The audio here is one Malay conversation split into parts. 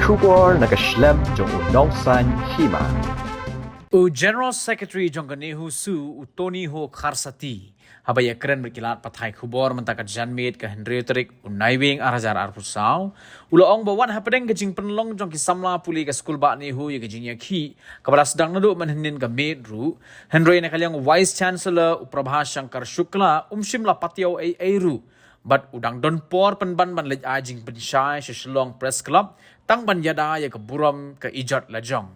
Shubor nakaslem jong unausan hima. General Secretary Jongganehu Su Tony Ho Kharsati habaya keren berkilat pathai khubor mentakat janmit ke Henry Terik unaiwing arajar arpusau ulaong bawan hapedeng gejing penlong jong kisamla puli ke skul ba nehu ye gejing yakhi kabala sedang nadu manhenin ke medru Henry nakaliang Vice Chancellor Uprabha Shankar Shukla umshimla patiau airu bat udang don por penban ban lej ajing pensyai seselong press club tang ban yada ye ke buram ke ijat lajong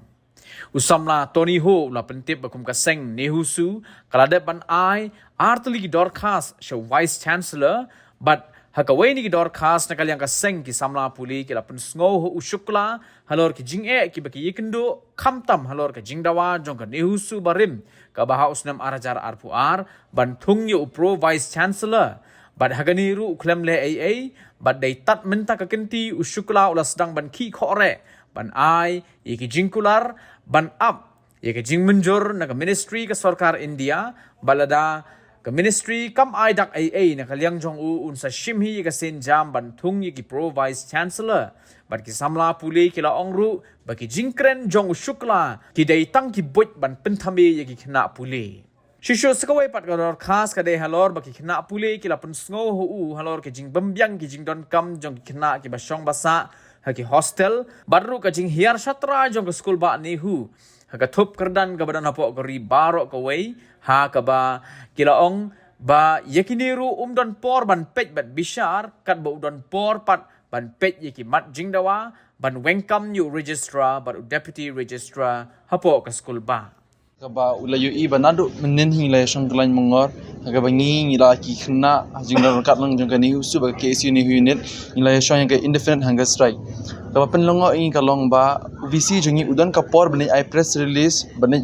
Usamla Tony Ho la pentip bakum kaseng nehusu kalade ban ai artli dorkas show Vice Chancellor but hakawai ni dorkas na kalyang kaseng ki samla puli ki la pensngo ho ushukla halor ki jing ki baki yikendo kamtam halor ki jingdawa jong ka nehusu barim ka baha usnam arajar arpuar ban thungyo upro Vice Chancellor but haganiru uklem le ai but they tat menta ka kenti ushukla ulas sedang ban ki khore ban ai iki jingkular ban up ye ke jing menjur na ka ministry ka sarkar India balada ka ministry kam ai dak ai na kalyang jong u un sa shimhi ye ka sen jam ban thung ye ki pro vice chancellor bat ki samla puli ki la ongru ba ki jingkren jong shukla ki dei tang ki bot ban penthame ye ki khna puli Shisho sekawai pat kador khas kade halor baki khna puli ki la pensngo ho u halor ke jing bambyang ki jing don kam jong ki khna ki basong basa haki hostel baru ka jing hiar satra jong ke skul ba nehu haka thup kerdan ka badan hapok kori barok ka wei ha ka ba kilaong ba yakiniru don por ban pej bat bishar kat ba udon por pat ban pej yaki mat jingdawa ban wengkam new registrar but deputy registrar hapok ka skul ba kaba ulayu i banadu menin hingla shong klain mongor aga bangi ngila ki khna jingla kat lang jong kani usu ba KSU ni unit ngila shong yang ke indefinite hunger strike kaba penlongo ing kalong ba VC jongi udan ka por bani I press release bani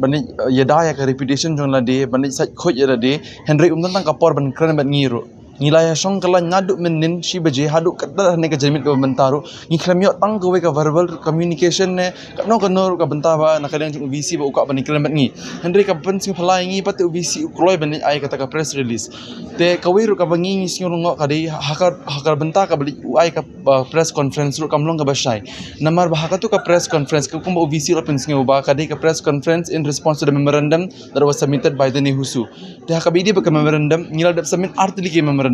ban yada ya ka reputation jong la de bani sai khoj ya de Henry tang ka por ban kran ban ngiru ngilaya shong kala nyaduk menin shi baje haduk kadar ne ka jamit ka bentaru ngiklamyo tang ko ka verbal communication ne no ka bentaba na kadang jung VC ba uka ban iklam ngi Henry ka pensing phalai ngi pat VC ukloi ban ai kata ka press release te kawiru ka bangi ngi sing ngo ka dei hakar benta ka bali ai ka press conference ru kamlong ka basai namar ba hakatu ka press conference ka kumba VC ru pensing ba ka dei ka press conference in response to the memorandum that was submitted by the Nehusu te hakabidi ba ka memorandum ngila dap submit artili ke memorandum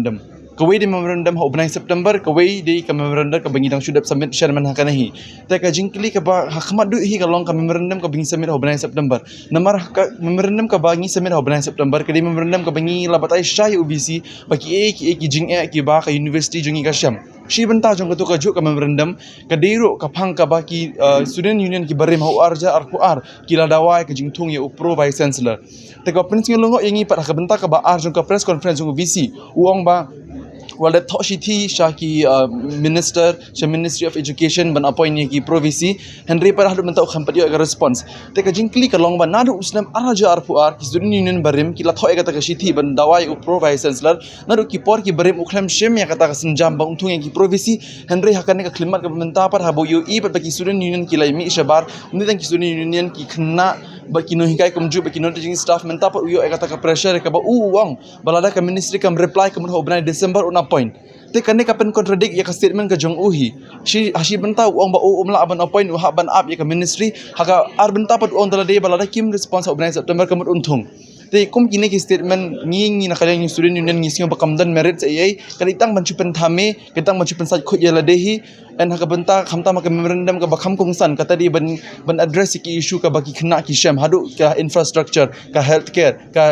kawai di memorandum ho benai September kawai di ka memorandum ka bangi dang should submit chairman hakanahi ta ka jingkli ka ba hakmat du hi ka long ka memorandum ka bangi submit ho benai September namar ka memorandum ka bangi submit ho benai September ka di memorandum ka bangi labatai syai UBC baki ki jing ki ba ka university jungi ka syam shi benta jong ka juk ka memorandum ka deiro ka phang ka ba ki student union ki barim ho arja arqar kila dawai ka jingtung ya upro vice chancellor ta ka prinsip longo yangi pat ka benta ka ba arjong ka press conference jong VC uang ba wala thoshiti shaki Ministry of Education ban appoint ki provinsi Henry par hadu mentau khampat yo response te ka jingkli ka long ban nadu usnam araja arpuar ki student union barim ki la thoi ka ta shiti ban dawai u province chancellor nadu ki por ki barim ukhlem shem ya kata ka senjam bang untung ki provinsi Henry hakan ka klimat ka menta par habo yo i ba ki student union ki lai mi shabar undi ki student union ki khna ba ki no hikai kumju ba ki no teaching staff menta par yo kata ka pressure ka ba wang balada ka ministry kam reply kam ho benai December una point te kane ka pen contradict ya ka statement ka jong uhi shi hashi benta uang ba umla aban appoint u haban up ya ka ministry haka ar benta pat uang dala de balada kim response benai September kamut untung te kum kini ki statement ngi na kadang student union ngi sing bakamdan merit ai kaditang banchupen thame kaditang banchupen saj khoj ya ladehi en haka benta khamta ma ka memorandum ka bakham kongsan kata di ban address ki issue ka baki khna ki sham hadu ka infrastructure ka healthcare ka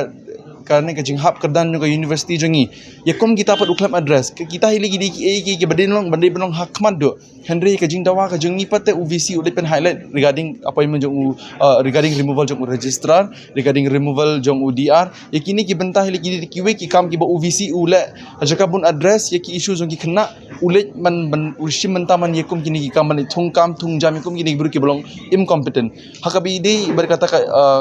karena ka jinghap kerdan juga university jongi ya kom kita pat uklam address kita hili gidi ki badin long hakmat do Henry ka jing dawa ka jongi pat UVC ulipen highlight regarding appointment jong regarding removal jong registrar regarding removal jong UDR ya kini ki bentah hili gidi ki we ki kam ki ba UVC ule jaka bun address ya ki issue jong ki kena ulet man ushim mentaman ya kom kini ki kam thung jam kom kini buru ki bolong incompetent hakabi de berkata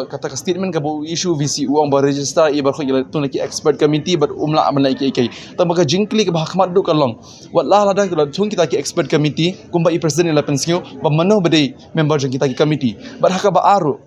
kata statement ka bu issue VC uang ba registrar ko ila tu lagi expert committee ber umla amal lagi kai tamaka jingkli ke bahmat du kalong wala lada chung kita ki expert committee kumba I president ila pensio ba mano bade member jeng kita ki committee bar haka ba aru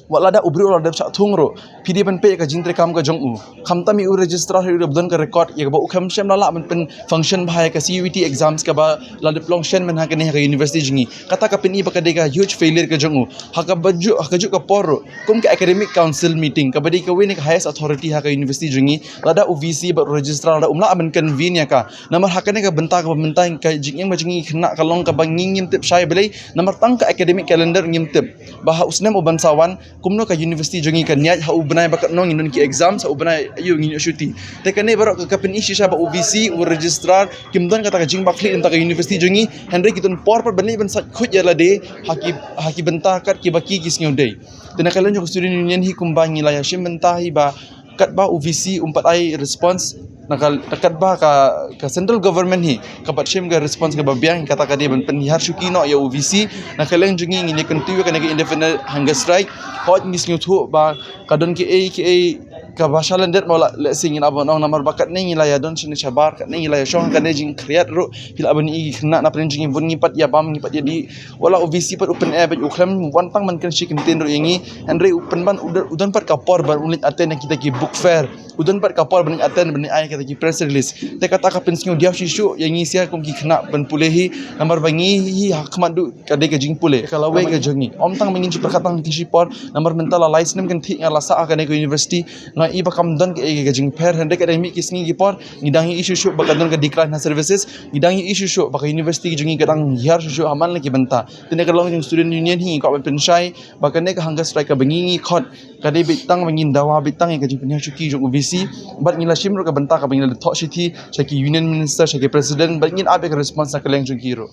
wala da ubri wala da cha thungro pd ban pe ka jingtre kam ka jong u khamta mi u registrar hi rabdon ka record ye ba u kham shem la man pen function bhai ka CUET exams ka ba la de plong shen man ha ka ne ka university jingi kata ka pin i ba ka de ka huge failure ka jong u ha ka baju ka porro kum ka academic council meeting ka badi ka win ka highest authority ha ka university jingi la da UVC ba registrar da umla man convene ya ka namar ha ka ne ka benta ka jing ma jingi khna ka long ka ba ngim tip shai belai namar tang ka academic calendar ngim tip ba ha usnem u bansawan kumno ka university jongi kan niat ha ubnai bakat nong inun ki exam sa ubnai ayu ngi shuti te kan ne barok ka pen isi sha ba UVC u registrar kimdon kata ka jing bakli enta ka university jongi henry kitun por bani ban sat khut ya la de haki benta kat ki baki ki snyo de tena kalen jo student union hi kumbangi la ya shim benta hi ba kat ba UVC umpat ai response nakal dekat ba ka central government hi kapat shim ga response ga babiang kata ka de ban penihar shukino ya UVC nakaleng jungi ngini continue ka nega independent hunger strike hot ngis nguthu ba kadon ki ka bashalan det mola le singin abon ong namar bakat ne ngila ya don sini sabar kat ne ngila ya shong kan ne jing kriat ro hil abon i khna na pren jing bun ngipat ya bam ngipat ya di wala UVC pat open air ba uklam wantang man kan shikim tin ro yangi andre open ban udan pat kapor ban ulit aten kita ki book fair udan pat kapor ban aten ban ai kita ki press release te kata ka pensiun dia shishu yangi sia kum ki khna ban pulehi namar bangi hi hakmat du kade ka jing pule kalau we ka jongi om tang mengin ci perkatang ki sipor namar mental license kan thi ngala sa ka ne ko university i bakam don ke gajing per hande academic kisngi gipor ngidangi issue show bakadon ka decline na services ngidangi issue show baka university jungi gadang hiar show aman lagi benta tene ka long student union hi ka penshai bakane ka hanga strike ka bengi khot kade bitang bengin dawa bitang ka jing penya chuki jong UVC bat ngila shimro ka benta ka bengin le thok shithi shaki union minister shaki president bat ngin abe ka response na kaleng jong hero